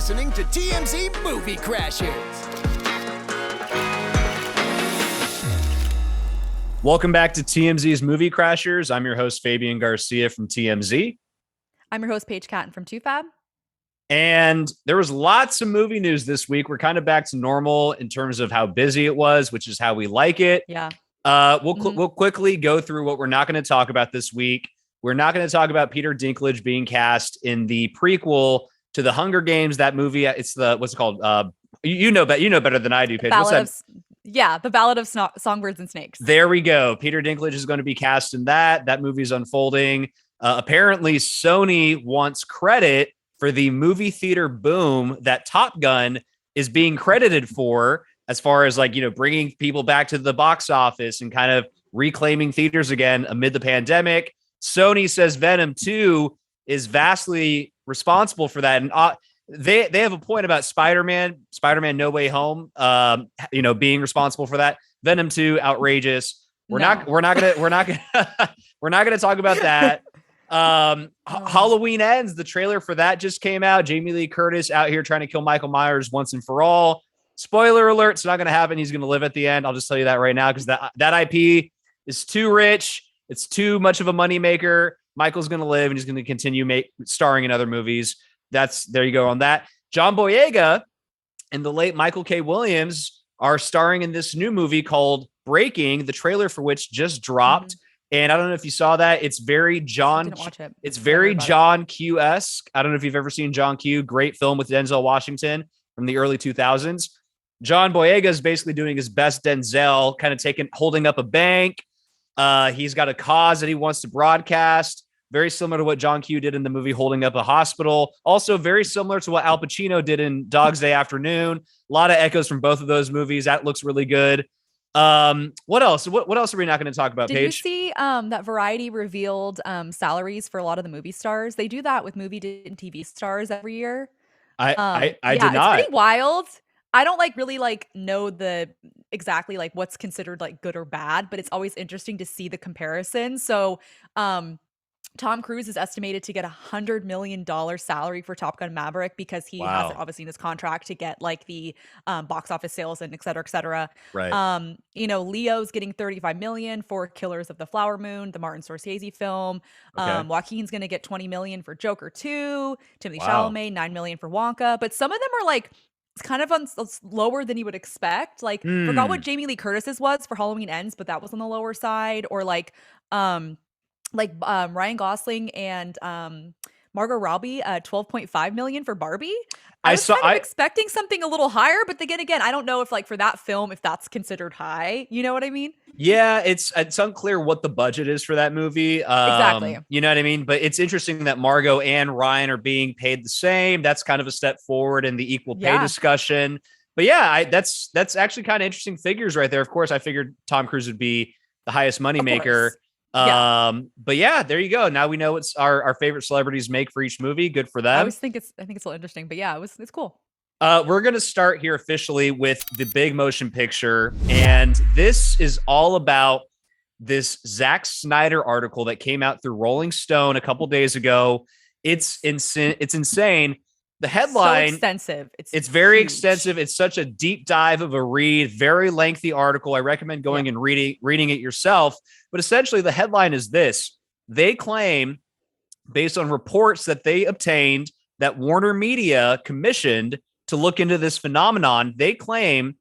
listening to TMZ Movie Crashers. Welcome back to TMZ's Movie Crashers. I'm your host, Fabian Garcia from TMZ. I'm your host, Paige Catton from toofab. And there was lots of movie news this week. We're kind of back to normal in terms of how busy it was, which is how we like it. Yeah. We'll quickly go through what we're not going to talk about this week. We're not going to talk about Peter Dinklage being cast in the prequel to the Hunger Games. That movie, it's the what's it called? You know better than I do, Paige. The Ballad of Songbirds and Snakes. There we go. Peter Dinklage is going to be cast in that. That movie's unfolding. Apparently, Sony wants credit for the movie theater boom that Top Gun is being credited for, as far as bringing people back to the box office and kind of reclaiming theaters again amid the pandemic. Sony says Venom 2 is vastly responsible for that. And they have a point about Spider-Man No Way Home, being responsible for that. Venom 2, outrageous. We're not gonna talk about that. Halloween Ends, the trailer for that just came out. Jamie Lee Curtis out here trying to kill Michael Myers once and for all. Spoiler alert, it's not going to happen. He's going to live at the end. I'll just tell you that right now, because that IP is too rich. It's too much of a moneymaker. Michael's going to live and he's going to continue starring in other movies. There you go on that. John Boyega and the late Michael K. Williams are starring in this new movie called Breaking, the trailer for which just dropped. Mm-hmm. And I don't know if you saw that. It's very John. It's very John Q-esque. I don't know if you've ever seen John Q. Great film with Denzel Washington from the early 2000s. John Boyega is basically doing his best Denzel, kind of holding up a bank. He's got a cause that he wants to broadcast. Very similar to what John Q did in the movie Holding Up a Hospital. Also very similar to what Al Pacino did in Dog's Day Afternoon. A lot of echoes from both of those movies. That looks really good. What else? What else are we not going to talk about, Paige? Did you see that Variety revealed salaries for a lot of the movie stars? They do that with movie and TV stars every year. I did not. It's pretty wild. I don't really know exactly what's considered good or bad, but it's always interesting to see the comparison. So, Tom Cruise is estimated to get $100 million salary for Top Gun Maverick because he has it obviously in his contract to get the box office sales and et cetera, et cetera. Right. Leo's getting $35 million for Killers of the Flower Moon, the Martin Scorsese film. Okay. Joaquin's going to get $20 million for Joker 2. Timothy Chalamet, $9 million for Wonka. But some of them are it's kind of lower than you would expect. Forgot what Jamie Lee Curtis's was for Halloween Ends, but that was on the lower side. Or Ryan Gosling and Margot Robbie, $12.5 million for Barbie. I was expecting something a little higher, but again, I don't know if for that film, if that's considered high. You know what I mean? Yeah, it's unclear what the budget is for that movie. Exactly. You know what I mean? But it's interesting that Margot and Ryan are being paid the same. That's kind of a step forward in the equal pay discussion. But yeah, that's actually kind of interesting figures right there. Of course, I figured Tom Cruise would be the highest moneymaker. But yeah, there you go. Now we know what our favorite celebrities make for each movie. Good for them. I think it's a little interesting, but yeah, it's cool. We're going to start here officially with the big motion picture. And this is all about this Zack Snyder article that came out through Rolling Stone a couple days ago. It's insane. The headline, so extensive. It's very huge. Extensive. It's such a deep dive of a read, very lengthy article. I recommend going and reading it yourself. But essentially the headline is this. They claim, based on reports that they obtained that Warner Media commissioned to look into this phenomenon, they claim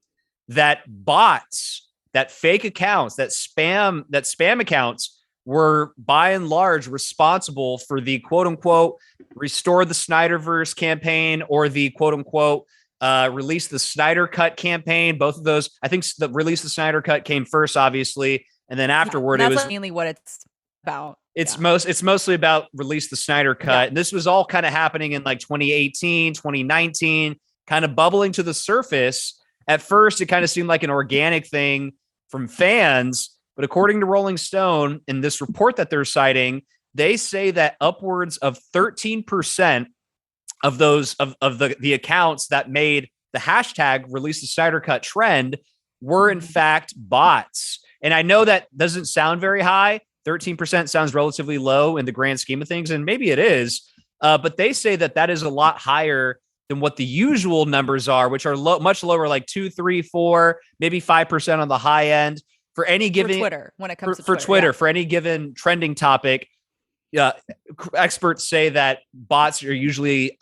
that bots, that fake accounts, that spam accounts were by and large responsible for the quote unquote Restore the Snyderverse campaign or the quote unquote Release the Snyder Cut campaign. Both of those, I think the Release the Snyder Cut came first, obviously. And then afterward, it was mainly what it's about. It's mostly about Release the Snyder Cut. Yeah. And this was all kind of happening in 2018, 2019, kind of bubbling to the surface. At first, it kind of seemed like an organic thing from fans. But according to Rolling Stone, in this report that they're citing, they say that upwards of 13% of those of the accounts that made the hashtag Release the Snyder Cut trend were in fact bots. And I know that doesn't sound very high. 13% sounds relatively low in the grand scheme of things, and maybe it is. But they say that is a lot higher than what the usual numbers are, which are much lower, like 2, 3, 4, maybe 5% on the high end for any given Twitter when it comes to Twitter yeah. for any given trending topic. Experts say that bots are usually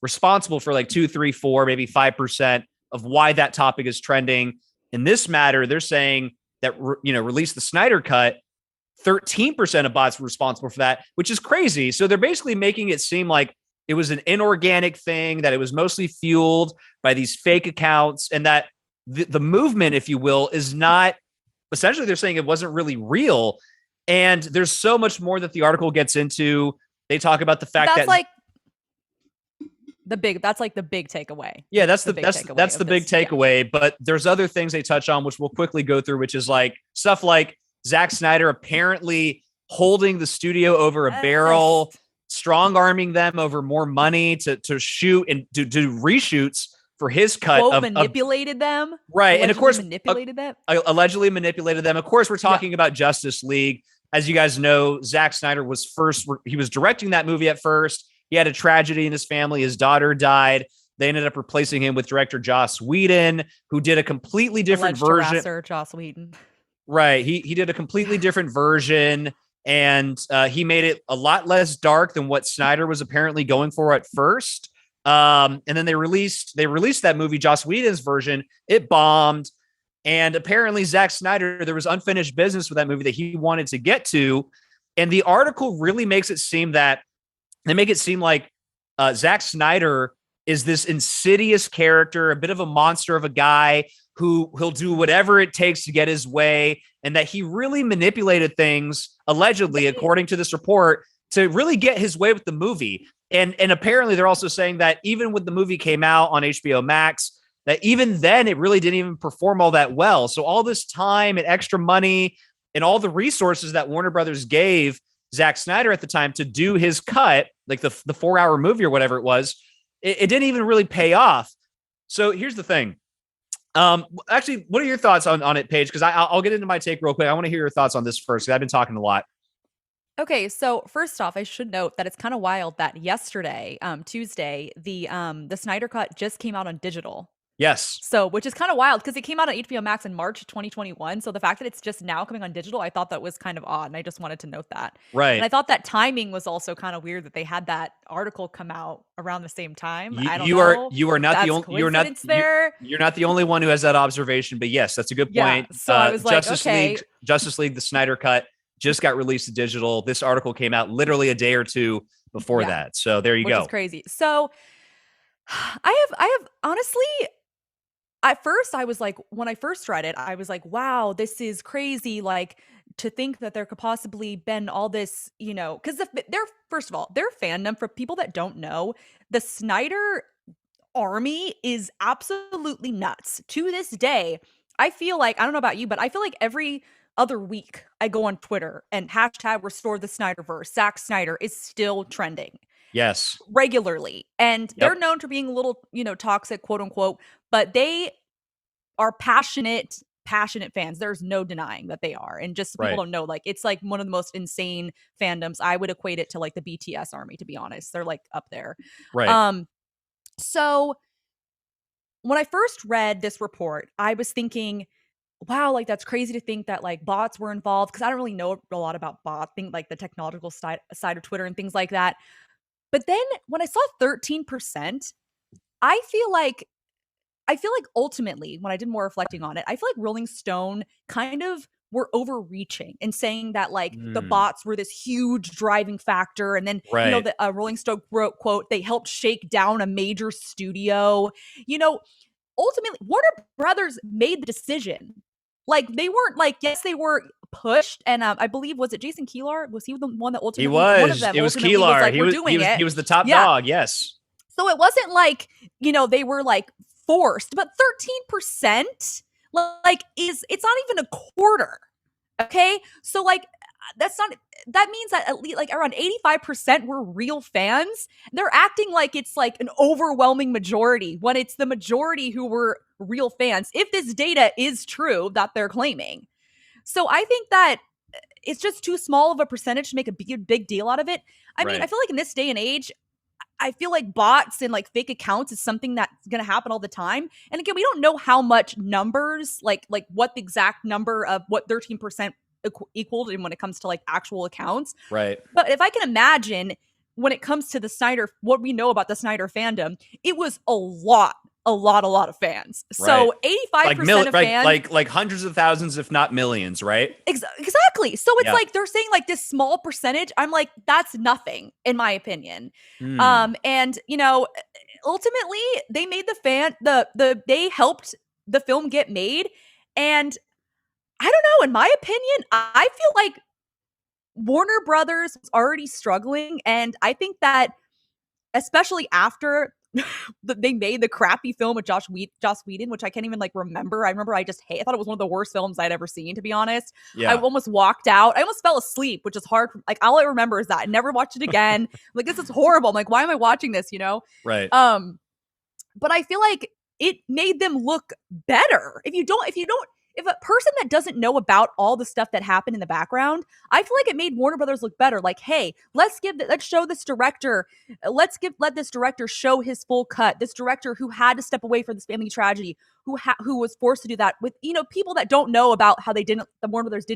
responsible for like 2, 3, 4, maybe 5% of why that topic is trending. In this matter, they're saying that Release the Snyder Cut, 13% of bots were responsible for that, which is crazy. So they're basically making it seem like it was an inorganic thing, that it was mostly fueled by these fake accounts, and that the movement, if you will, is not, essentially they're saying it wasn't really real. And there's so much more that the article gets into. They talk about the fact that's that like the big takeaway. Yeah, that's the big takeaway. Yeah. But there's other things they touch on, which we'll quickly go through, which is like stuff like Zack Snyder apparently holding the studio over a barrel, strong arming them over more money to shoot and do reshoots for his cut. Quote, manipulated them. Right. And of course, manipulated them. Allegedly manipulated them. Of course, we're talking about Justice League. As you guys know, Zack Snyder was directing that movie at first. He had a tragedy in his family. His daughter died. They ended up replacing him with director Joss Whedon, who did a completely different version. Joss Whedon. Right. He did a completely different version, and he made it a lot less dark than what Snyder was apparently going for at first. And then they released that movie, Joss Whedon's version. It bombed. And apparently Zack Snyder, there was unfinished business with that movie that he wanted to get to. And the article really makes it seem that they make it seem like Zack Snyder is this insidious character, a bit of a monster of a guy who he'll do whatever it takes to get his way, and that he really manipulated things, allegedly, according to this report, to really get his way with the movie. And apparently they're also saying that even when the movie came out on HBO Max, that even then it really didn't even perform all that well. So all this time and extra money and all the resources that Warner Brothers gave Zack Snyder at the time to do his cut, like the 4-hour movie or whatever it was, it didn't even really pay off. So here's the thing. Actually, what are your thoughts on it, Paige? Because I'll get into my take real quick. I want to hear your thoughts on this first, because I've been talking a lot. Okay, so first off, I should note that it's kind of wild that yesterday, Tuesday, the Snyder Cut just came out on digital. Yes. So, which is kind of wild because it came out on HBO Max in March 2021. So the fact that it's just now coming on digital, I thought that was kind of odd, and I just wanted to note that. Right. And I thought that timing was also kind of weird that they had that article come out around the same time. I don't know. You are not the only. You're not the only one who has that observation. But yes, that's a good point. Yeah, so I was like, Justice League, the Snyder Cut just got released to digital. This article came out literally a day or two before that. So there you go. Which is crazy. So I have honestly. At first, I was like, when I first read it, I was like, wow, this is crazy. Like, to think that there could possibly been all this, because first of all, their fandom, for people that don't know, the Snyder army is absolutely nuts. To this day, I feel like, I don't know about you, but I feel like every other week I go on Twitter and hashtag restore the Snyderverse, Zack Snyder is still trending. Yes. Regularly. And they're known for being a little, toxic, quote unquote, but they are passionate fans. There's no denying that they are. And just people don't know, like, it's like one of the most insane fandoms. I would equate it to like the BTS army, to be honest. They're like up there. Right. So when I first read this report, I was thinking, wow, like that's crazy to think that like bots were involved, because I don't really know a lot about bots, like the technological side of Twitter and things like that. But then when I saw 13%, I feel like ultimately, when I did more reflecting on it, I feel like Rolling Stone kind of were overreaching and saying that like the bots were this huge driving factor. And then, the Rolling Stone wrote, quote, they helped shake down a major studio. Ultimately, Warner Brothers made the decision. Like, they weren't like, yes, they were pushed, and I believe, was it Jason Kilar? Was he the one that ultimately? He was. One of them it was Kilar. Like, he was the top dog. Yes. So it wasn't like they were like forced, but 13%, like, it's not even a quarter. Okay, so like that means that at least like around 85% were real fans. They're acting like it's like an overwhelming majority when it's the majority who were real fans, if this data is true that they're claiming. So I think that it's just too small of a percentage to make a big deal out of it. I mean, I feel like in this day and age, I feel like bots and like fake accounts is something that's going to happen all the time. And again, we don't know how much numbers, like what the exact number of what 13% equaled in when it comes to like actual accounts. Right. But if I can imagine when it comes to the Snyder, what we know about the Snyder fandom, it was a lot of fans. So 85% of fans, like hundreds of thousands, if not millions, right? Exactly. So it's like they're saying like this small percentage. I'm like, that's nothing in my opinion. And you know, ultimately they made they helped the film get made. And I don't know, in my opinion, I feel like Warner Brothers was already struggling. And I think that especially after they made the crappy film with Joss Whedon, which I can't even like remember. I remember I thought it was one of the worst films I'd ever seen, to be honest. Yeah. I almost walked out. I almost fell asleep, which is hard. Like all I remember is that I never watched it again. Like this is horrible. I'm like, why am I watching this? You know? Right. But I feel like it made them look better. If a person that doesn't know about all the stuff that happened in the background, I feel like it made Warner Brothers look better. Like, hey, let's show this director, let this director show his full cut. This director who had to step away from this family tragedy, who was forced to do that with, you know, people that don't know about how the Warner Brothers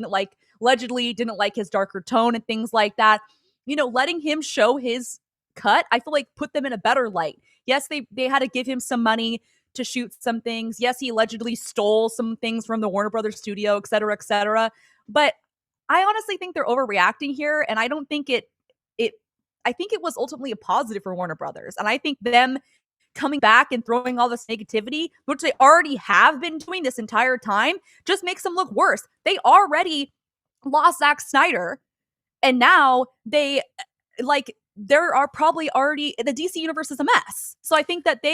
allegedly didn't like his darker tone and things like that. You know, letting him show his cut, I feel like put them in a better light. Yes, they had to give him some money to shoot some things. Yes, he allegedly stole some things from the Warner Brothers studio, et cetera, et cetera. But I honestly think they're overreacting here. And I don't think I think it was ultimately a positive for Warner Brothers. And I think them coming back and throwing all this negativity, which they already have been doing this entire time, just makes them look worse. They already lost Zack Snyder. And now there are probably already, the DC universe is a mess. So I think that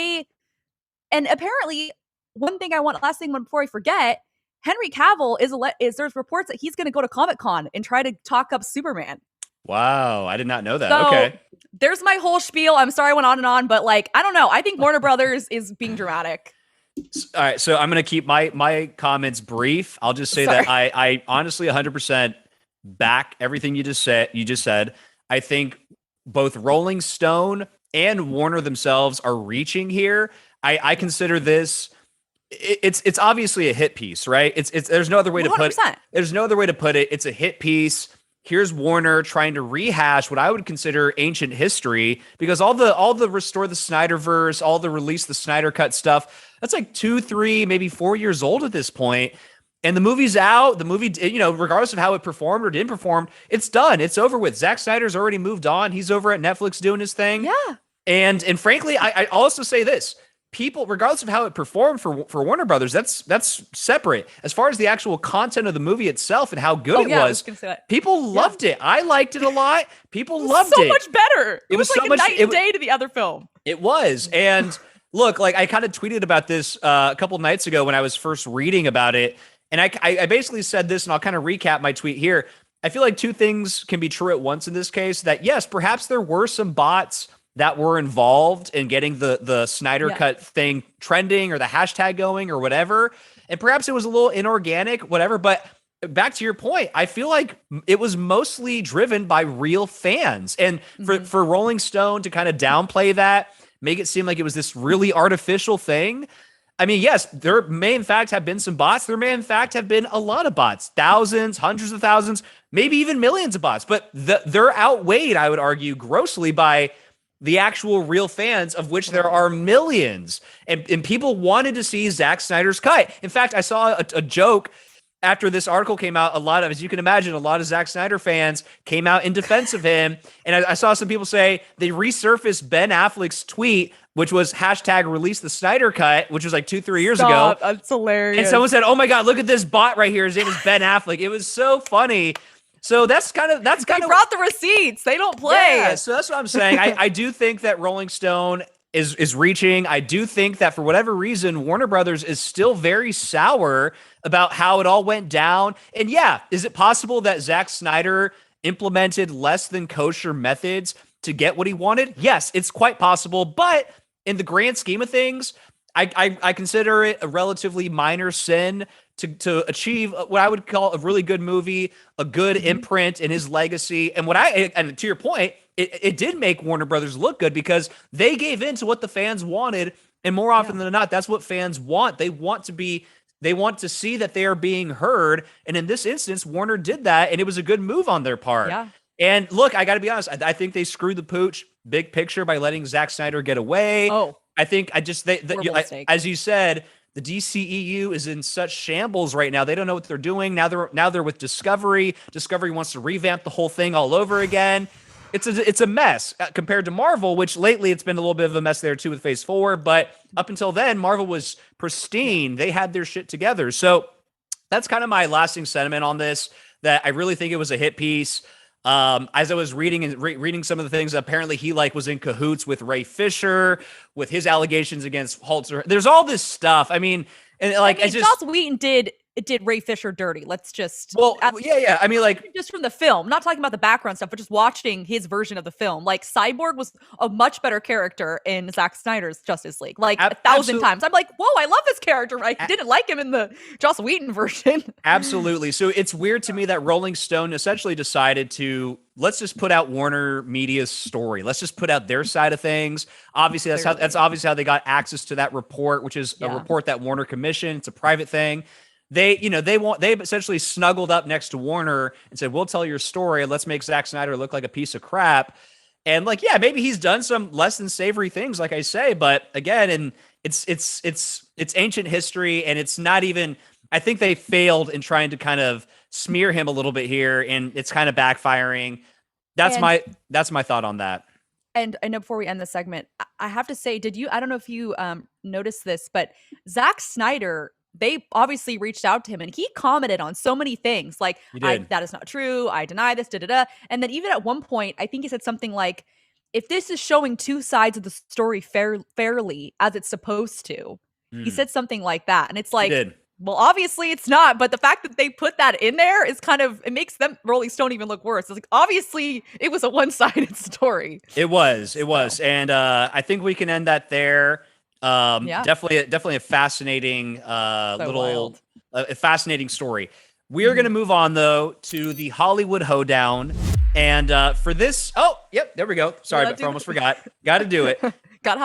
and apparently, last thing before I forget, Henry Cavill there's reports that he's going to go to Comic-Con and try to talk up Superman. Wow, I did not know that. So, okay. There's my whole spiel. I'm sorry I went on and on, but like, I don't know. I think Warner Brothers is being dramatic. All right, so I'm going to keep my comments brief. I'll just say that I honestly 100% back everything you just said. I think both Rolling Stone and Warner themselves are reaching here. I consider this, it's obviously a hit piece, right? There's no other way 100%. to put it. There's no other way to put it. It's a hit piece. Here's Warner trying to rehash what I would consider ancient history, because all the Restore the Snyderverse, all the Release the Snyder Cut stuff, that's like 2, 3, maybe 4 years old at this point. And the movie's out. The movie, you know, regardless of how it performed or didn't perform, it's done. It's over with. Zack Snyder's already moved on. He's over at Netflix doing his thing. Yeah. And frankly, I also say this. People, regardless of how it performed for Warner Brothers, that's separate. As far as the actual content of the movie itself and how good it was, people loved it. I liked it a lot. People loved it. So much better. It was like so much, night and day to the other film. It was. And look, like I kind of tweeted about this a couple nights ago when I was first reading about it. And I basically said this, and I'll kind of recap my tweet here. I feel like two things can be true at once in this case. That yes, perhaps there were some bots that were involved in getting the Snyder Cut thing trending or the hashtag going or whatever. And perhaps it was a little inorganic, whatever. But back to your point, I feel like it was mostly driven by real fans. And for Rolling Stone to kind of downplay that, make it seem like it was this really artificial thing. I mean, yes, there may in fact have been some bots. There may in fact have been a lot of bots, thousands, hundreds of thousands, maybe even millions of bots. But they're outweighed, I would argue, grossly by the actual real fans, of which there are millions. And people wanted to see Zack Snyder's cut. In fact, I saw a joke after this article came out. As you can imagine, a lot of Zack Snyder fans came out in defense of him. And I saw some people say they resurfaced Ben Affleck's tweet, which was hashtag Release the Snyder Cut, which was like 2-3 years ago. That's hilarious. And someone said, "Oh my God, look at this bot right here. His name is Ben Affleck." It was so funny. So that's kind of brought the receipts. They don't play. Yeah, so that's what I'm saying. I do think that Rolling Stone is reaching. I do think that for whatever reason, Warner Brothers is still very sour about how it all went down. And yeah, is it possible that Zack Snyder implemented less than kosher methods to get what he wanted? Yes, it's quite possible. But in the grand scheme of things, I consider it a relatively minor sin to achieve what I would call a really good movie, a good imprint in his legacy. And to your point, it did make Warner Brothers look good because they gave in to what the fans wanted. And more often than not, that's what fans want. They want to see that they are being heard. And in this instance, Warner did that, and it was a good move on their part. Yeah. And look, I got to be honest. I think they screwed the pooch big picture by letting Zack Snyder get away. Oh, I think as you said, the DCEU is in such shambles right now. They don't know what they're doing. Now they're with Discovery. Discovery wants to revamp the whole thing all over again. It's a mess compared to Marvel, which lately it's been a little bit of a mess there too with Phase 4. But up until then, Marvel was pristine. They had their shit together. So that's kind of my lasting sentiment on this, that I really think it was a hit piece. As I was reading some of the things, apparently he was in cahoots with Ray Fisher with his allegations against Holzer. There's all this stuff. I mean, and Joss Whedon did Ray Fisher dirty. Let's just yeah. I mean, just from the film, not talking about the background stuff, but just watching his version of the film. Cyborg was a much better character in Zack Snyder's Justice League, 1,000 times. I'm like, whoa, I love this character. I didn't like him in the Joss Whedon version. Absolutely. So it's weird to me that Rolling Stone essentially decided to let's just put out Warner Media's story. Let's just put out their side of things. Obviously, that's obviously how they got access to that report, which is a report that Warner commissioned. It's a private thing. They essentially snuggled up next to Warner and said, "We'll tell your story. Let's make Zack Snyder look like a piece of crap." And maybe he's done some less than savory things, like I say, but again, and it's ancient history, and it's not even. I think they failed in trying to kind of smear him a little bit here, and it's kind of backfiring. That's my thought on that. And I know before we end the segment, I have to say, I don't know if you noticed this, but Zack Snyder, they obviously reached out to him and he commented on so many things that is not true. I deny this, And then even at one point, I think he said something like, if this is showing two sides of the story fairly as it's supposed to, he said something like that. And it's well, obviously it's not, but the fact that they put that in there is it makes them Rolling Stone even look worse. It's obviously it was a one-sided story. It was. And I think we can end that there. Definitely a fascinating a fascinating story. We are going to move on though to the Hollywood hoedown, and for this, there we go. Sorry, but I almost forgot. Got to do it.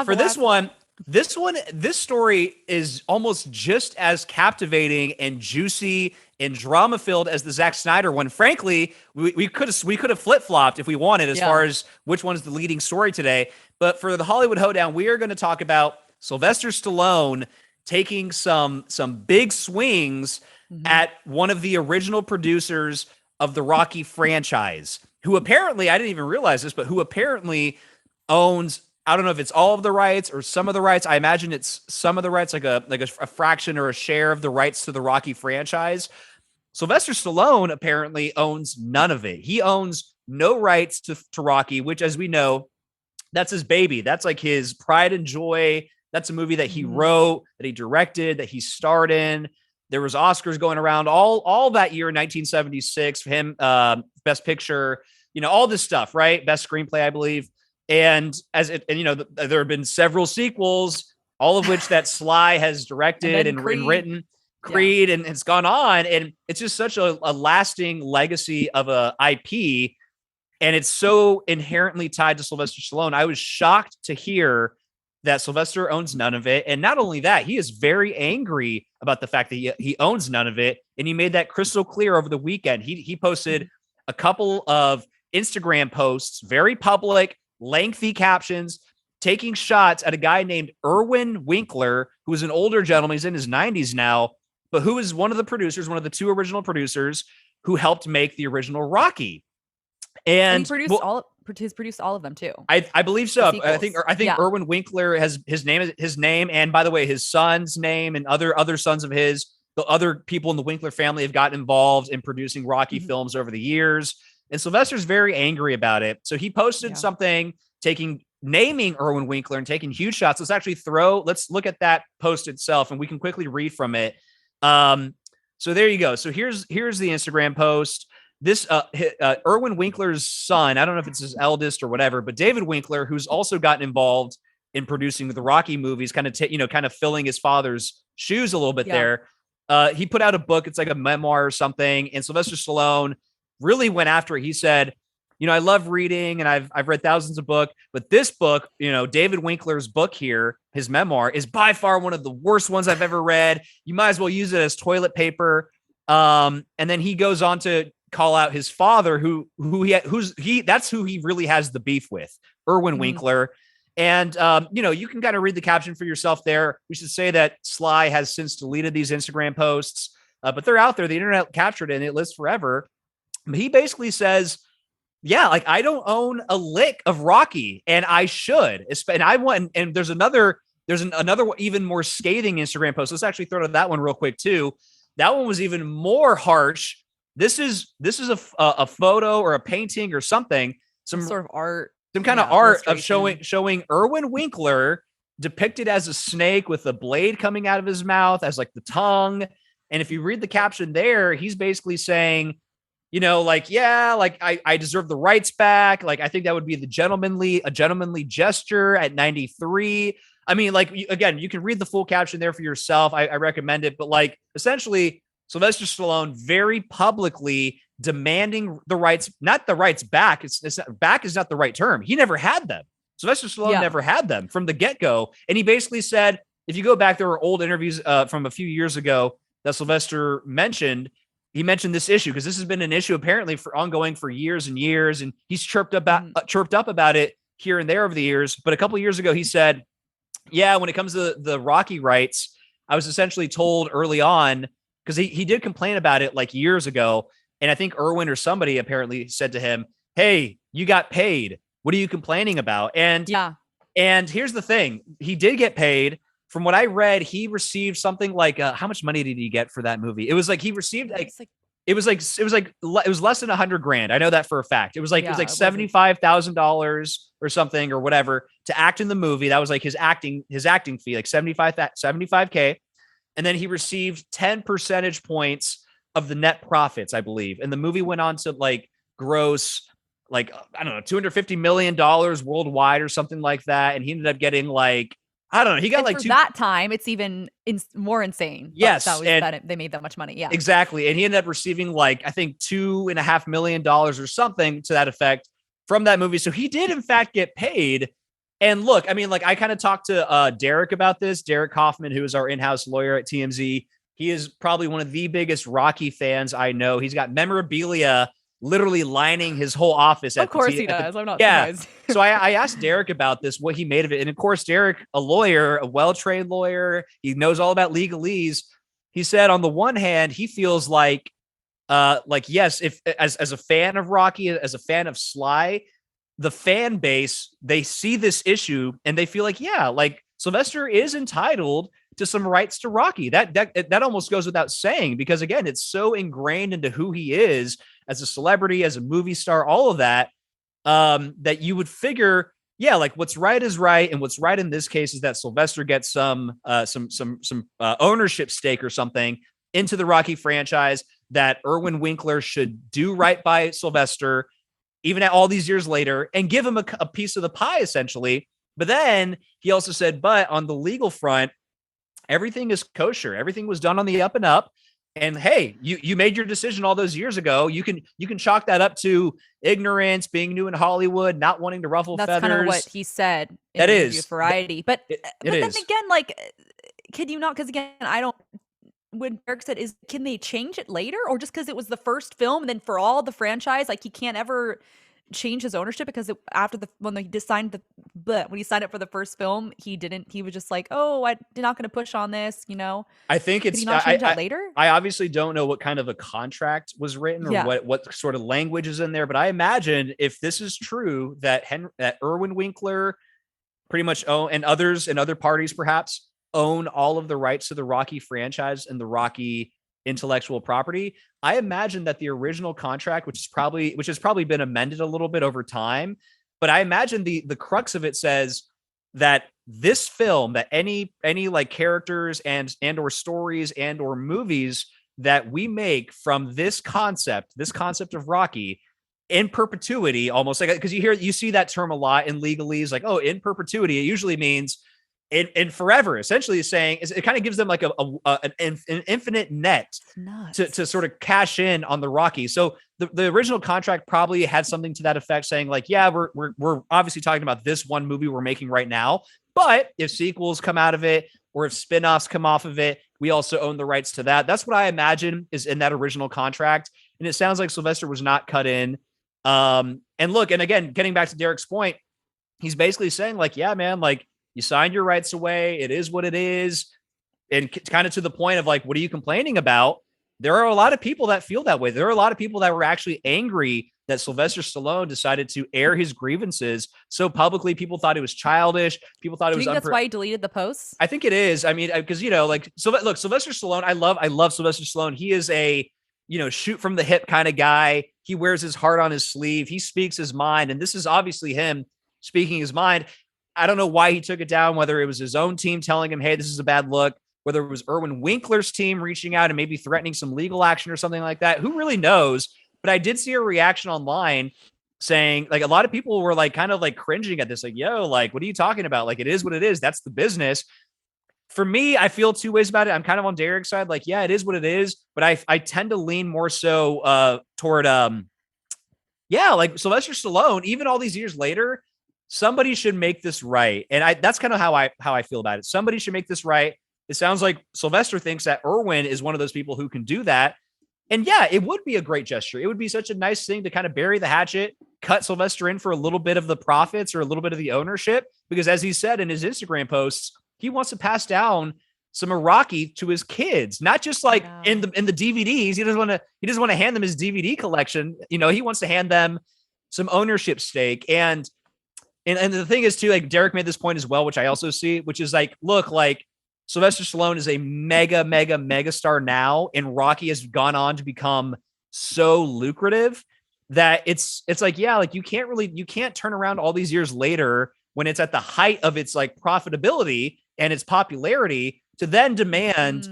For this one. This story is almost just as captivating and juicy and drama filled as the Zack Snyder one. Frankly, we could have flip flopped if we wanted as far as which one's the leading story today. But for the Hollywood hoedown, we are going to talk about Sylvester Stallone taking some big swings at one of the original producers of the Rocky franchise, who apparently, I didn't even realize this, but who apparently owns, I don't know if it's all of the rights or some of the rights. I imagine it's some of the rights, like a fraction or a share of the rights to the Rocky franchise. Sylvester Stallone apparently owns none of it. He owns no rights to Rocky, which, as we know, that's his baby. That's his pride and joy. That's a movie that he wrote, that he directed, that he starred in. There was Oscars going around all that year in 1976 for him, Best Picture, all this stuff, right? Best Screenplay, I believe. And there have been several sequels, all of which that Sly has directed and written, Creed, and it's gone on. And it's just such a lasting legacy of a IP. And it's so inherently tied to Sylvester Stallone. I was shocked to hear that Sylvester owns none of it. And not only that, he is very angry about the fact that he owns none of it. And he made that crystal clear over the weekend. He posted a couple of Instagram posts, very public, lengthy captions, taking shots at a guy named Irwin Winkler, who is an older gentleman. He's in his 90s now, but who is one of the producers, one of the two original producers who helped make the original Rocky. And he produced all of them too. I believe so. I think Irwin Winkler has his name, and by the way, his son's name and other sons of his, the other people in the Winkler family have gotten involved in producing Rocky films over the years. And Sylvester's very angry about it. So he posted something naming Irwin Winkler and taking huge shots. Let's look at that post itself and we can quickly read from it. So there you go. So here's the Instagram post. This Irwin Winkler's son, I don't know if it's his eldest or whatever, but David Winkler, who's also gotten involved in producing the Rocky movies, kind of filling his father's shoes a little bit there. He put out a book. It's like a memoir or something. And Sylvester Stallone really went after it. He said, I love reading and I've read thousands of books, but this book, David Winkler's book here, his memoir, is by far one of the worst ones I've ever read. You might as well use it as toilet paper. And then he goes on to call out his father, that's who he really has the beef with, Irwin Winkler. And, you can kind of read the caption for yourself there. We should say that Sly has since deleted these Instagram posts, but they're out there. The internet captured it and it lives forever. But he basically says, yeah, like I don't own a lick of Rocky and I should. And I want, and there's another even more scathing Instagram post. Let's actually throw to that one real quick too. That one was even more harsh. This is a photo or a painting or something, some sort of art, some kind of art of showing Irwin Winkler depicted as a snake with a blade coming out of his mouth as like the tongue. And if you read the caption there, he's basically saying, I deserve the rights back. Like, I think that would be a gentlemanly gesture at 93. I mean, like, again, you can read the full caption there for yourself. I recommend it. But like, essentially, Sylvester Stallone very publicly demanding the rights, not the rights back. Back is not the right term. He never had them. Sylvester Stallone never had them from the get-go. And he basically said, if you go back, there were old interviews from a few years ago that Sylvester mentioned. He mentioned this issue because this has been an issue apparently ongoing for years and years. And he's chirped up about it here and there over the years. But a couple of years ago, he said, yeah, when it comes to the Rocky rights, I was essentially told early on, because he did complain about it like years ago. And I think Irwin or somebody apparently said to him, hey, you got paid. What are you complaining about? And here's the thing. He did get paid. From what I read, he received something like how much money did he get for that movie? It was like he received it was less than $100,000. I know that for a fact. It was like $75,000 or something or whatever to act in the movie. That was like his acting fee, like $75K. And then he received 10 percentage points of the net profits, I believe. And the movie went on to like gross, like, I don't know, $250 million worldwide or something like that. And he ended up getting like, I don't know. He got like that time. It's even more insane. Yes, that they made that much money. Yeah, exactly. And he ended up receiving like I think $2.5 million or something to that effect from that movie. So he did in fact get paid. And look, I mean, like I kind of talked to Derek about this. Derek Kaufman, who is our in-house lawyer at TMZ. He is probably one of the biggest Rocky fans I know. He's got memorabilia literally lining his whole office. Of course he does. I'm not surprised. So I asked Derek about this, what he made of it. And of course, Derek, a lawyer, a well-trained lawyer, he knows all about legalese. He said on the one hand, he feels like yes, if as a fan of Rocky, as a fan of Sly, the fan base, they see this issue and they feel like, yeah, like Sylvester is entitled to some rights to Rocky. That almost goes without saying, because again, it's so ingrained into who he is as a celebrity, as a movie star, all of that, that you would figure, yeah, like what's right is right. And what's right in this case is that Sylvester gets some ownership stake or something into the Rocky franchise, that Irwin Winkler should do right by Sylvester, even at all these years later, and give him a piece of the pie, essentially. But then he also said, but on the legal front, everything is kosher. Everything was done on the up and up. And hey, you made your decision all those years ago. You can chalk that up to ignorance, being new in Hollywood, not wanting to ruffle feathers. That's kind of what he said in the interview with Variety. But then again, like, can you not? Because again, I don't. When Derek said, can they change it later, or just because it was the first film, and then for all the franchise, like he can't ever change his ownership because when he signed up for the first film, he was just like, oh, I'm not going to push on this, I think it's not change that later. I obviously don't know what kind of a contract was written or what sort of language is in there, but I imagine if this is true, that Irwin Winkler pretty much and other parties perhaps own all of the rights to the Rocky franchise and the Rocky intellectual property. I imagine that the original contract, which has probably been amended a little bit over time, but I imagine the crux of it says that this film, that any like characters and or stories and or movies that we make from this concept of Rocky in perpetuity, almost like, because you see that term a lot in legalese, like, oh, in perpetuity, it usually means and forever, essentially saying it kind of gives them like an infinite net to sort of cash in on the Rocky. So the original contract probably had something to that effect, saying like, yeah, we're obviously talking about this one movie we're making right now, but if sequels come out of it or if spinoffs come off of it, we also own the rights to that. That's what I imagine is in that original contract. And it sounds like Sylvester was not cut in. And look, and again, getting back to Derek's point, he's basically saying like, yeah, man, like you signed your rights away. It is what it is. And kind of to the point of like, what are you complaining about? There are a lot of people that feel that way. There are a lot of people that were actually angry that Sylvester Stallone decided to air his grievances so publicly. People thought it was childish. People thought it was. Do you think that's why he deleted the posts? I think it is. I mean, because like, so look, Sylvester Stallone. I love Sylvester Stallone. He is a shoot from the hip kind of guy. He wears his heart on his sleeve. He speaks his mind, and this is obviously him speaking his mind. I don't know why he took it down. Whether it was his own team telling him, "Hey, this is a bad look." Whether it was Erwin Winkler's team reaching out and maybe threatening some legal action or something like that. Who really knows? But I did see a reaction online saying like a lot of people were like kind of like cringing at this, like, yo, like, what are you talking about? Like, it is what it is. That's the business. For me, I feel two ways about it. I'm kind of on Derek's side. Like, yeah, it is what it is. But I tend to lean more so toward, like Sylvester Stallone, even all these years later, somebody should make this right. And that's kind of how I feel about it. Somebody should make this right. It sounds like Sylvester thinks that Erwin is one of those people who can do that. And yeah, it would be a great gesture. It would be such a nice thing to kind of bury the hatchet, cut Sylvester in for a little bit of the profits or a little bit of the ownership. Because as he said in his Instagram posts, he wants to pass down some Rocky to his kids, not just like in the DVDs. He doesn't want to hand them his DVD collection. He wants to hand them some ownership stake. And the thing is too, like Derek made this point as well, which I also see, which is like, look, like Sylvester Stallone is a mega star now, and Rocky has gone on to become so lucrative that it's like, yeah, like you can't turn around all these years later when it's at the height of its like profitability and its popularity to then demand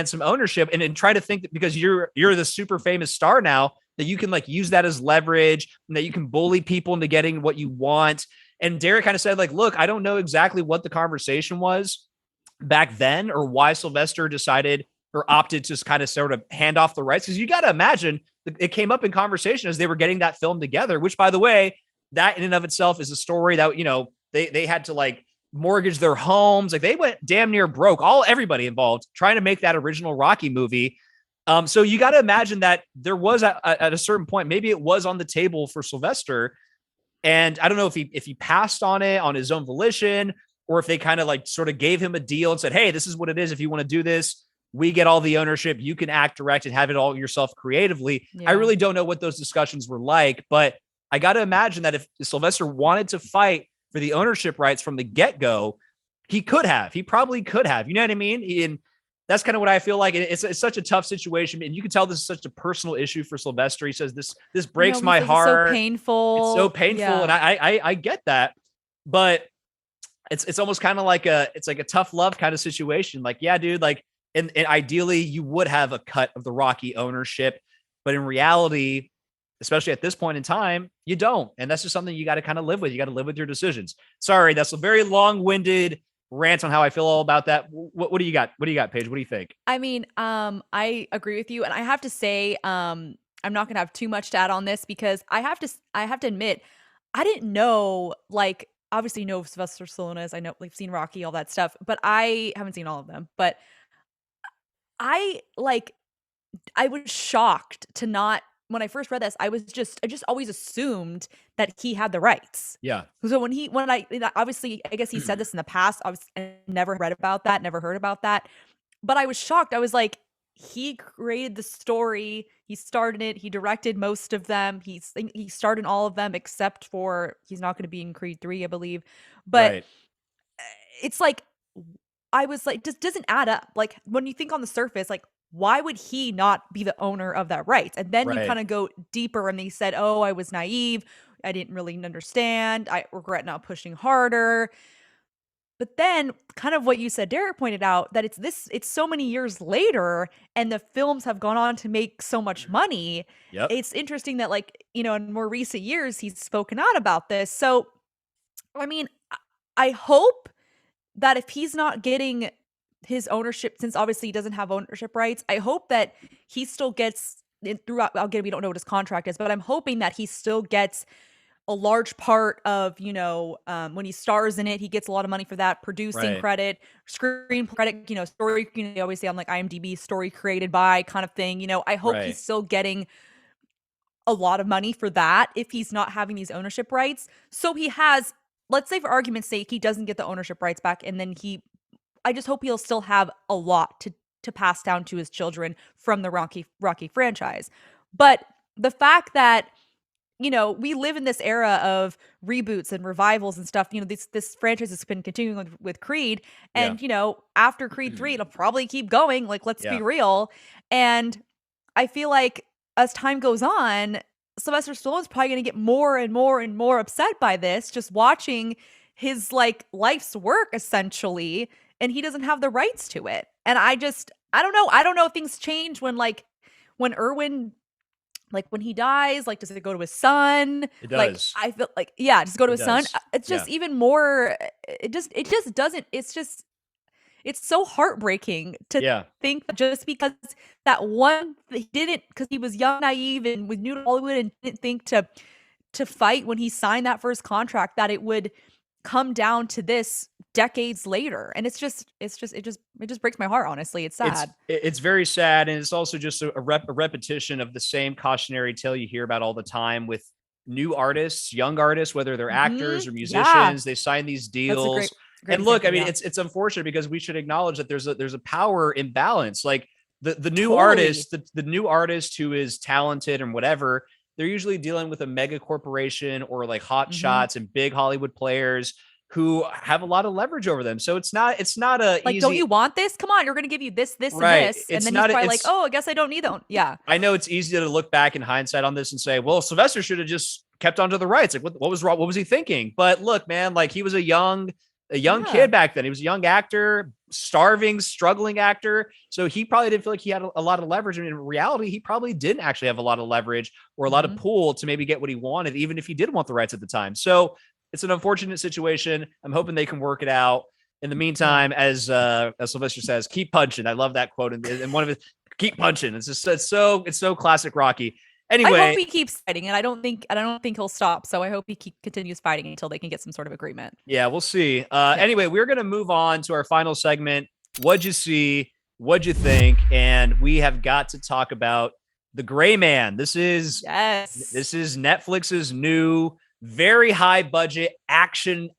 some ownership and try to think that because you're the super famous star now that you can like use that as leverage and that you can bully people into getting what you want. And Derek kind of said like, look, I don't know exactly what the conversation was back then or why Sylvester decided or opted to kind of sort of hand off the rights. Because you got to imagine it came up in conversation as they were getting that film together, which by the way, that in and of itself is a story that, they had to like mortgage their homes. Like they went damn near broke, everybody involved trying to make that original Rocky movie. So you got to imagine that there was at a certain point, maybe it was on the table for Sylvester. And I don't know if he passed on it on his own volition, or if they kind of like sort of gave him a deal and said, hey, this is what it is. If you want to do this, we get all the ownership. You can act, direct, and have it all yourself creatively. Yeah. I really don't know what those discussions were like, but I got to imagine that if Sylvester wanted to fight for the ownership rights from the get-go, he probably could have, you know what I mean? And that's kind of what I feel like. It's such a tough situation. And you can tell this is such a personal issue for Sylvester. He says, this breaks my heart. It's so painful. It's so painful. Yeah. And I get that, but it's almost kind of like it's like a tough love kind of situation. Like, yeah, dude, like, and ideally you would have a cut of the Rocky ownership, but in reality, especially at this point in time, you don't. And that's just something you got to kind of live with. You got to live with your decisions. Sorry, that's a very long-winded rant on how I feel all about that. What do you got? What do you got, Paige? What do you think? I mean, I agree with you. And I have to say, I'm not going to have too much to add on this because I have to admit, I didn't know, like, obviously know Sylvester Stallone is. I know we've seen Rocky, all that stuff, but I haven't seen all of them. But I was shocked to not, when I first read this, I just always assumed that he had the rights. Yeah. So when I obviously, I guess he said this in the past. I never read about that, never heard about that. But I was shocked. I was like, he created the story. He started it. He directed most of them. He starred in all of them except for he's not going to be in Creed 3, I believe. But right. It's like, I was like, just doesn't add up. Like when you think on the surface, like, why would he not be the owner of that right? And then you kind of go deeper and they said, oh, I was naive. I didn't really understand. I regret not pushing harder. But then kind of what you said, Derek pointed out that it's so many years later and the films have gone on to make so much money. Yep. It's interesting that like, in more recent years, he's spoken out about this. So, I mean, I hope that if he's not getting his ownership, since obviously he doesn't have ownership rights, I hope that he still gets throughout. Again, we don't know what his contract is, but I'm hoping that he still gets a large part of, when he stars in it, he gets a lot of money for that, producing Right. credit, screen credit, story, they always say on like IMDb, story created by kind of thing. I hope Right. he's still getting a lot of money for that if he's not having these ownership rights. So he has, let's say for argument's sake, he doesn't get the ownership rights back, and then I just hope he'll still have a lot to pass down to his children from the Rocky franchise. But the fact that we live in this era of reboots and revivals and stuff. This franchise has been continuing with Creed, Yeah. and after Creed 3, it'll probably keep going. Like, let's Yeah. be real. And I feel like as time goes on, Sylvester Stallone's probably going to get more and more and more upset by this, just watching his like life's work essentially, and he doesn't have the rights to it. And I don't know. I don't know if things change when Irwin, like when he dies, like does it go to his son? It Like does. I feel like, yeah, does it go to It his son? does. It's just Yeah. even more. It just doesn't. It's so heartbreaking to Yeah. think that just because that one he didn't, because he was young, naive, and was new to Hollywood and didn't think to fight when he signed that first contract, that it would come down to this decades later. And it just breaks my heart, honestly. It's sad. It's very sad, and it's also just a repetition of the same cautionary tale you hear about all the time with new artists, young artists, whether they're actors or musicians. Yeah. They sign these That's a deals. great And look, I example, mean, yeah. it's unfortunate because we should acknowledge that there's a power imbalance. Like the new Totally. artist, the new artist who is talented and whatever, they're usually dealing with a mega corporation or like hot shots and big Hollywood players who have a lot of leverage over them. So it's not a Like, easy. don't you want this? Come on, you're going to give you this, Right. and this. It's And then not he's a- probably like, it's- oh, I guess I don't need that. Yeah. I know it's easy to look back in hindsight on this and say, well, Sylvester should have just kept onto the rights. Like, what was wrong? What was he thinking? But look, man, like he was a young Yeah. kid back then. He was a young actor, starving, struggling actor. So he probably didn't feel like he had a lot of leverage. And in reality, he probably didn't actually have a lot of leverage or a lot of pull to maybe get what he wanted, even if he did want the rights at the time. So it's an unfortunate situation. I'm hoping they can work it out. In the meantime, as Sylvester says, keep punching. I love that quote. And one of it, keep punching. It's just it's so classic Rocky. Anyway, I hope he keeps fighting, and I don't think he'll stop. So I hope he continues fighting until they can get some sort of agreement. yeah, we'll see. Anyway, we're gonna move on to our final segment. What'd you see? What'd you think? And we have got to talk about The Gray Man. This is Netflix's new, very high budget action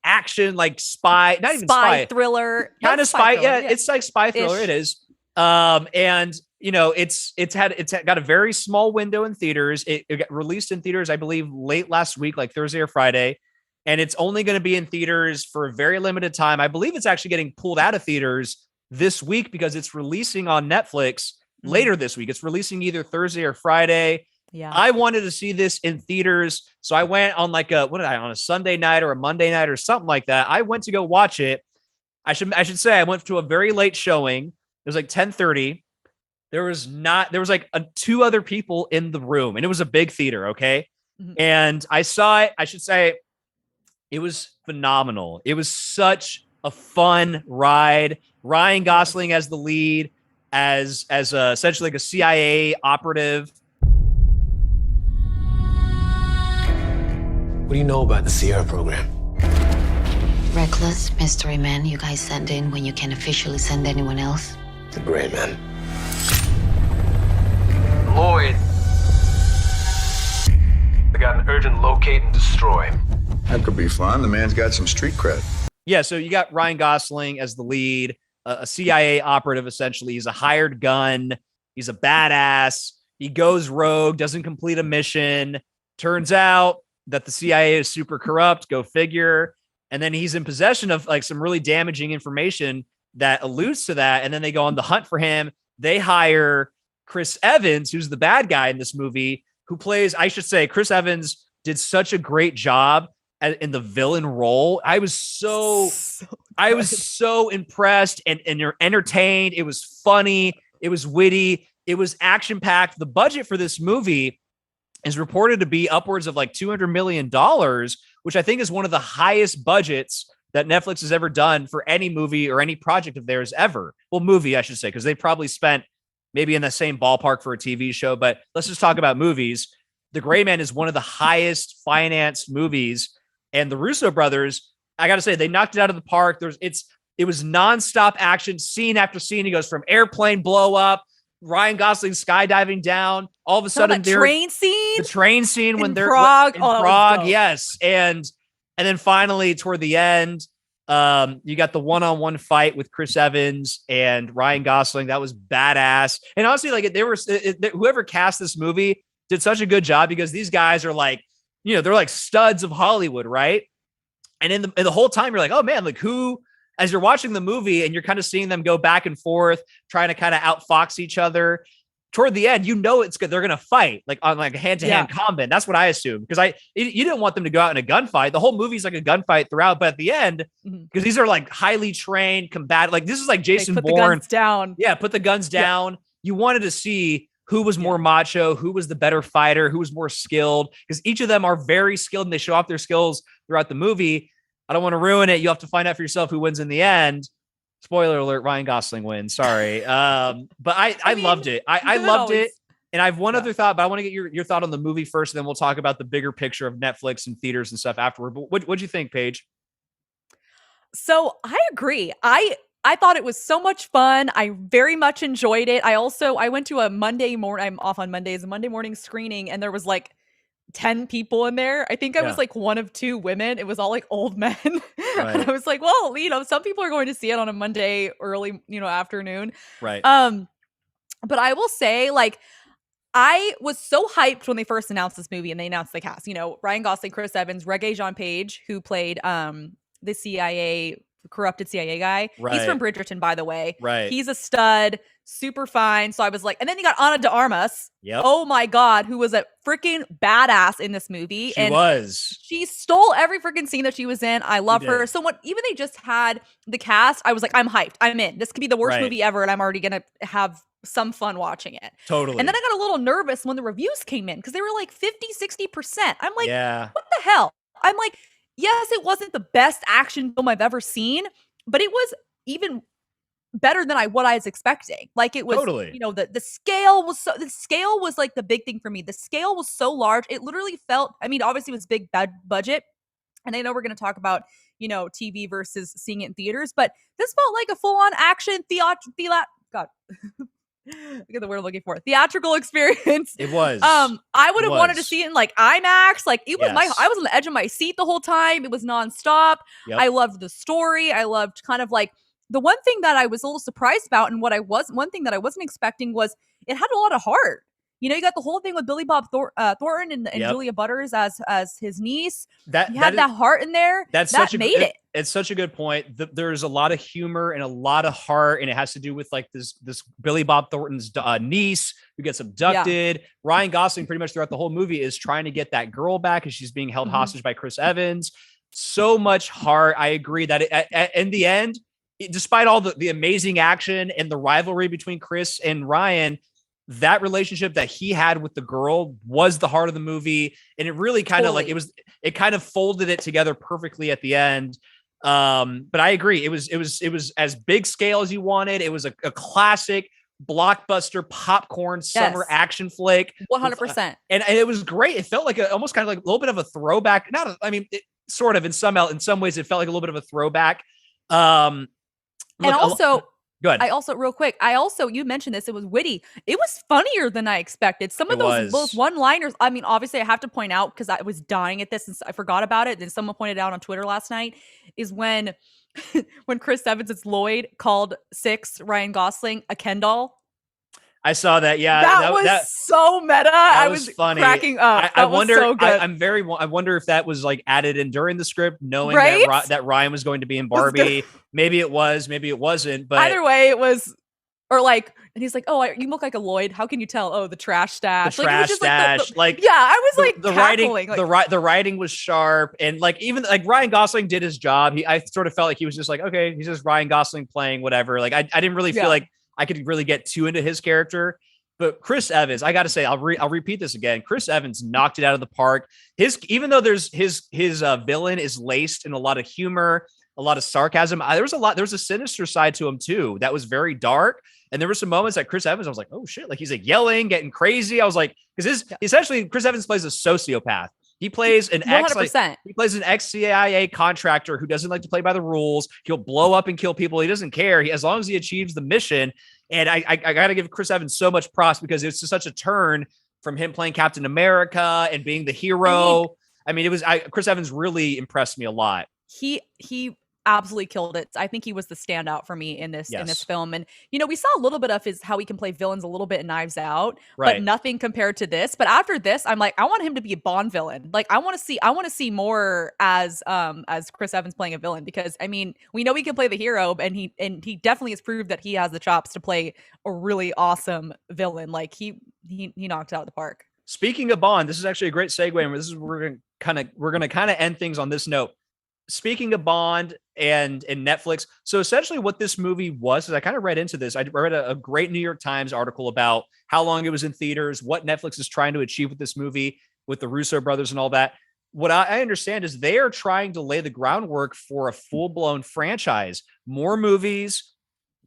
like spy, not even spy thriller, kind of spy. Yeah, it's like spy thriller. Ish. It is. And it's got a very small window in theaters. It got released in theaters, I believe, late last week, like Thursday or Friday, and it's only going to be in theaters for a very limited time. I believe it's actually getting pulled out of theaters this week because it's releasing on Netflix later this week. It's releasing either Thursday or Friday. Yeah. I wanted to see this in theaters, so I went on like on a Sunday night or a Monday night or something like that. I went to go watch it. I should say I went to a very late showing. It was like 10:30. There was like two other people in the room, and it was a big theater. Okay. And I saw it. I should say it was phenomenal. It was such a fun ride. Ryan Gosling as the lead, as essentially like a CIA operative. What do you know about the Sierra program? Reckless mystery men you guys send in when you can't officially send anyone else. The Gray Man. Lloyd. I got an urgent locate and destroy. That could be fun. The man's got some street cred. Yeah, so you got Ryan Gosling as the lead, a CIA operative, essentially. He's a hired gun. He's a badass. He goes rogue, doesn't complete a mission. Turns out that the CIA is super corrupt. Go figure. And then he's in possession of like some really damaging information that alludes to that. And then they go on the hunt for him. They hire Chris Evans, who's the bad guy in this movie, who plays, I should say, Chris Evans did such a great job in the villain role. I was so impressed and you're entertained. It was funny. It was witty. It was action packed. The budget for this movie is reported to be upwards of like $200 million, which I think is one of the highest budgets that Netflix has ever done for any movie or any project of theirs ever. Well, movie, I should say, because they probably spent maybe in the same ballpark for a TV show. But let's just talk about movies. The Gray Man is one of the highest financed movies, and the Russo brothers, I got to say, they knocked it out of the park. It was nonstop action, scene after scene. He goes from airplane blow up, Ryan Gosling skydiving down. All of a sudden, the train scene when they're Prague. in Prague, yes, and then finally toward the end, you got the one-on-one fight with Chris Evans and Ryan Gosling. That was badass. And honestly, like whoever cast this movie did such a good job, because these guys are like, they're like studs of Hollywood, right? And in the whole time, you're like, oh man, like who? As you're watching the movie and you're kind of seeing them go back and forth, trying to kind of outfox each other. Toward the end, it's good. They're going to fight like on like hand-to-hand combat. That's what I assumed, because you didn't want them to go out in a gunfight. The whole movie's like a gunfight throughout, but at the end, because these are like highly trained combat, like this is like Jason Bourne. Put the guns down. Yeah, put the guns down. You wanted to see who was more macho, who was the better fighter, who was more skilled, because each of them are very skilled and they show off their skills throughout the movie. I don't want to ruin it. You have to find out for yourself who wins in the end. Spoiler alert, Ryan Gosling wins. Sorry. But I loved it. I loved it. And I have one other thought, but I want to get your thought on the movie first, and then we'll talk about the bigger picture of Netflix and theaters and stuff afterward. But what'd you think, Paige? So I agree. I thought it was so much fun. I very much enjoyed it. I went to a Monday morning, I'm off on Mondays, a Monday morning screening, and there was like 10 people in there. I think I was like one of two women. It was all like old men. Right. And I was like, well, some people are going to see it on a Monday early, afternoon. Right. But I will say, like, I was so hyped when they first announced this movie and they announced the cast. Ryan Gosling, Chris Evans, Regé-Jean Page, who played the corrupted CIA guy. Right. He's from Bridgerton, by the way. Right. He's a stud, super fine. So I was like, and then you got Ana de Armas. Yep. Oh my God, who was a freaking badass in this movie. She stole every freaking scene that she was in. I love her. So when even they just had the cast, I was like, I'm hyped. I'm in. This could be the worst movie ever, and I'm already gonna have some fun watching it. Totally. And then I got a little nervous when the reviews came in, because they were like 50-60%. I'm like, yeah. What the hell? I'm like, yes, it wasn't the best action film I've ever seen, but it was even better than what I was expecting. Like, it was, totally. The scale was like the big thing for me. The scale was so large. It literally felt, obviously it was big budget. And I know we're going to talk about, TV versus seeing it in theaters, but this felt like a full-on action look at the word I'm looking for. Theatrical experience. It was. I would have wanted to see it in like IMAX. Like, it was I was on the edge of my seat the whole time. It was nonstop. Yep. I loved the story. I loved kind of like the one thing that I was a little surprised about, and one thing that I wasn't expecting was it had a lot of heart. You got the whole thing with Billy Bob Thornton and Julia Butters as his niece. That heart in there. It's such a good point. There's a lot of humor and a lot of heart, and it has to do with like this Billy Bob Thornton's niece who gets abducted. Yeah. Ryan Gosling pretty much throughout the whole movie is trying to get that girl back, as she's being held hostage by Chris Evans. So much heart. I agree that in the end, despite all the amazing action and the rivalry between Chris and Ryan, that relationship that he had with the girl was the heart of the movie. And it really kind of it kind of folded it together perfectly at the end. But I agree. It was as big scale as you wanted. It was a classic blockbuster popcorn summer action flick. 100%. And it was great. It felt like almost kind of like a little bit of a throwback. Sort of in some ways it felt like a little bit of a throwback. Go ahead. You mentioned this, it was witty. It was funnier than I expected. Some of those one-liners, obviously I have to point out, because I was dying at this and I forgot about it. Then someone pointed out on Twitter last night, is when Chris Evans, it's Lloyd, called Ryan Gosling a Ken doll. I saw that. Yeah, that was so meta. I was funny. Cracking up. I wonder. So good. I wonder if that was like added in during the script, knowing that Ryan was going to be in Barbie. Maybe it was. Maybe it wasn't. But either way, it was. Or like, and he's like, "Oh, you look like a Lloyd. How can you tell? Oh, the trash stash. The trash stash. I was like, the writing. The writing was sharp, and like even like Ryan Gosling did his job. I sort of felt like he was just like, okay, he's just Ryan Gosling playing whatever. Like I didn't really feel like I could really get too into his character. But Chris Evans, I got to say, I'll repeat this again. Chris Evans knocked it out of the park. Even though his villain is laced in a lot of humor, a lot of sarcasm. There was a sinister side to him too that was very dark. And there were some moments that Chris Evans, I was like, oh shit, like he's like yelling, getting crazy. I was like, because essentially Chris Evans plays a sociopath. He plays an 100%. He plays an ex-CIA contractor who doesn't like to play by the rules. He'll blow up and kill people. He doesn't care. As long as he achieves the mission. And I got to give Chris Evans so much props because it's just such a turn from him playing Captain America and being the hero. Chris Evans really impressed me a lot. He absolutely killed it. I think he was the standout for me in this film. And we saw a little bit of how he can play villains a little bit in Knives Out, but nothing compared to this. But after this, I'm like, I want him to be a Bond villain. Like I want to see more as Chris Evans playing a villain, because we know he can play the hero, and he definitely has proved that he has the chops to play a really awesome villain. Like he knocked it out of the park. Speaking of Bond, this is actually a great segue, and this is we're gonna kind of end things on this note. Speaking of Bond and Netflix, so essentially what this movie was, is I kind of read into this. I read a great New York Times article about how long it was in theaters, what Netflix is trying to achieve with this movie, with the Russo brothers and all that. What I understand is they are trying to lay the groundwork for a full-blown franchise, more movies,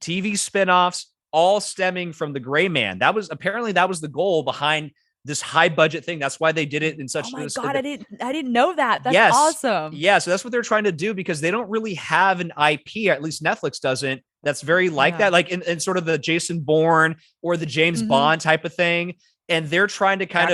TV spinoffs, all stemming from The Gray Man. That was the goal behind this high budget thing. That's why they did it in such. Oh my God, I didn't know that. That's awesome. Yeah, so that's what they're trying to do, because they don't really have an IP, or at least Netflix doesn't. That's very like that, like in sort of the Jason Bourne or the James Bond type of thing. And they're trying to kind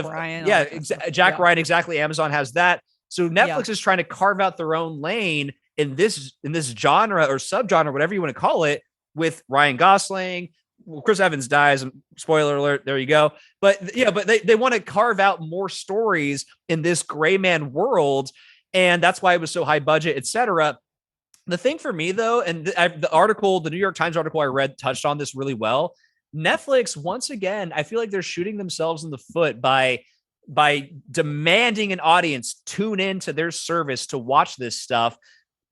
Jack Ryan, exactly. Amazon has that. So Netflix is trying to carve out their own lane in this genre or subgenre, whatever you want to call it, with Ryan Gosling. Well, Chris Evans dies. Spoiler alert. There you go. But they want to carve out more stories in this Gray Man world. And that's why it was so high budget, etc. The thing for me though, and the New York Times article I read touched on this really well. Netflix, once again, I feel like they're shooting themselves in the foot by demanding an audience tune into their service to watch this stuff.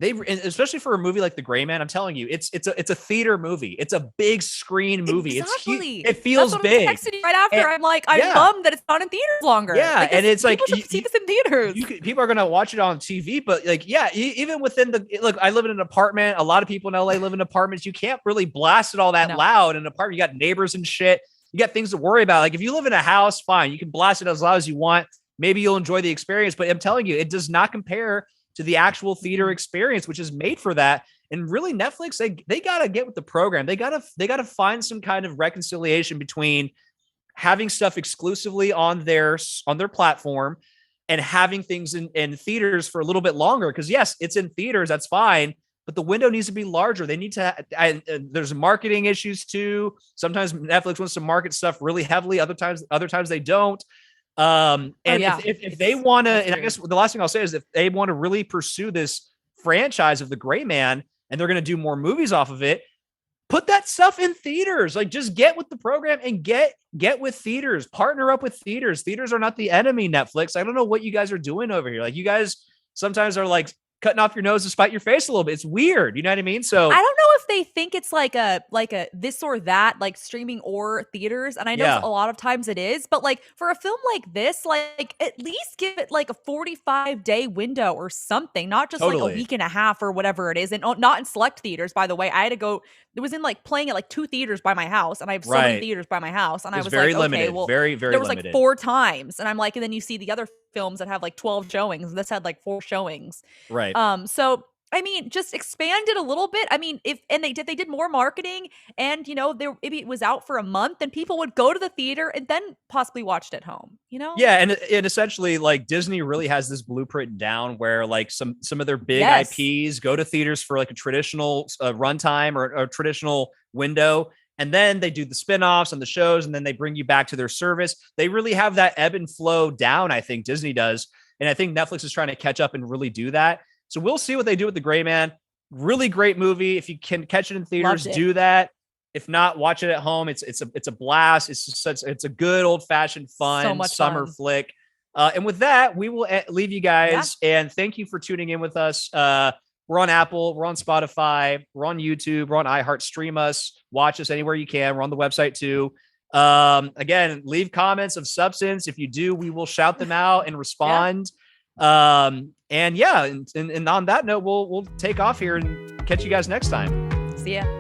Especially for a movie like The Gray Man, I'm telling you, it's a theater movie. It's a big screen movie. Exactly. It feels big. I texted you right after. I'm like, I'm bummed that it's not in theaters longer. Yeah, and it's like people should see this in theaters. People are gonna watch it on TV, but like, even within I live in an apartment. A lot of people in LA live in apartments. You can't really blast it all that loud in an apartment. You got neighbors and shit. You got things to worry about. Like if you live in a house, fine, you can blast it as loud as you want. Maybe you'll enjoy the experience, but I'm telling you, it does not compare to the actual theater experience, which is made for that. And really Netflix, they got to get with the program. They got to find some kind of reconciliation between having stuff exclusively on their platform and having things in theaters for a little bit longer. Cause yes, it's in theaters. That's fine. But the window needs to be larger. They need to, there's marketing issues too. Sometimes Netflix wants to market stuff really heavily. Other times they don't. If they want to, and I guess the last thing I'll say is if they want to really pursue this franchise of The Gray Man and they're going to do more movies off of it, put that stuff in theaters. Like just get with the program and get with theaters, partner up with theaters. Theaters are not the enemy, Netflix. I don't know what you guys are doing over here. Like you guys sometimes are like cutting off your nose to spite your face a little bit. It's weird. You know what I mean? So I don't know if they think it's like a this or that, like streaming or theaters. And I know a lot of times it is, but like for a film like this, like at least give it like a 45-day window or something, not just like a week and a half or whatever it is. And not in select theaters, by the way. I had to go, it was in like playing at like 2 theaters by my house, and I have so many theaters by my house. And I was very like, limited. Okay, well, very, very there was limited. like 4 times. And I'm like, and then you see the other films that have like 12 showings, and this had like 4 showings. Right. So I mean, just expand it a little bit. I mean, they did more marketing, and maybe it was out for a month, and people would go to the theater and then possibly watch it at home. Yeah, and essentially, like Disney really has this blueprint down where like some of their big IPs go to theaters for like a traditional runtime or a traditional window. And then they do the spinoffs and the shows, and then they bring you back to their service. They really have that ebb and flow down, I think Disney does. And I think Netflix is trying to catch up and really do that. So we'll see what they do with The Gray Man. Really great movie. If you can catch it in theaters, do that. If not, watch it at home. It's a blast. It's a good old fashioned fun summer flick. And with that, we will leave you guys. And thank you for tuning in with us. We're on Apple, we're on Spotify, we're on YouTube, we're on iHeart. Stream us, watch us anywhere you can. We're on the website too. Again, leave comments of substance. If you do, we will shout them out and respond. And yeah, and on that note, we'll take off here and catch you guys next time. See ya.